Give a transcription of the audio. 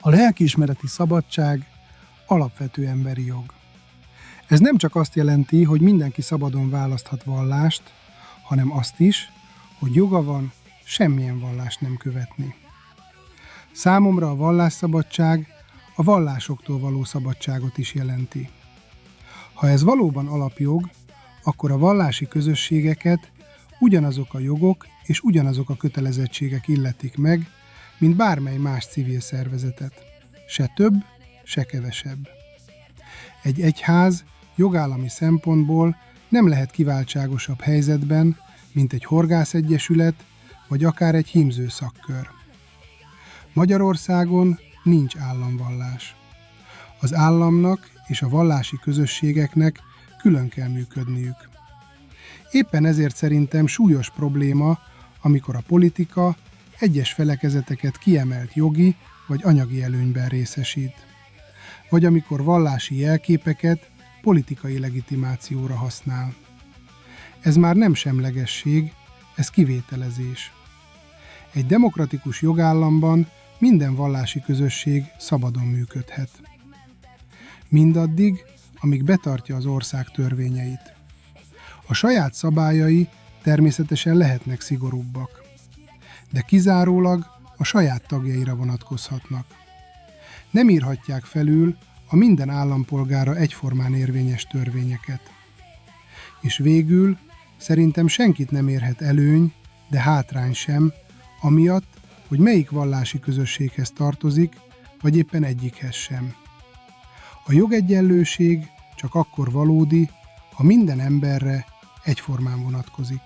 A lelkiismereti szabadság alapvető emberi jog. Ez nem csak azt jelenti, hogy mindenki szabadon választhat vallást, hanem azt is, hogy joga van semmilyen vallást nem követni. Számomra a vallásszabadság a vallásoktól való szabadságot is jelenti. Ha ez valóban alapjog, akkor a vallási közösségeket ugyanazok a jogok és ugyanazok a kötelezettségek illetik meg, mint bármely más civil szervezetet. Se több, se kevesebb. Egy egyház jogállami szempontból nem lehet kiváltságosabb helyzetben, mint egy horgászegyesület, vagy akár egy hímző szakkör. Magyarországon nincs államvallás. Az államnak és a vallási közösségeknek külön kell működniük. Éppen ezért szerintem súlyos probléma, amikor a politika egyes felekezeteket kiemelt jogi vagy anyagi előnyben részesít, vagy amikor vallási jelképeket politikai legitimációra használ. Ez már nem semlegesség, ez kivételezés. Egy demokratikus jogállamban minden vallási közösség szabadon működhet. Mindaddig, amíg betartja az ország törvényeit. A saját szabályai természetesen lehetnek szigorúbbak, de kizárólag a saját tagjaira vonatkozhatnak. Nem írhatják felül a minden állampolgára egyformán érvényes törvényeket. És végül szerintem senkit nem érhet előny, de hátrány sem, amiatt, hogy melyik vallási közösséghez tartozik, vagy éppen egyikhez sem. A jogegyenlőség csak akkor valódi, ha minden emberre egyformán vonatkozik.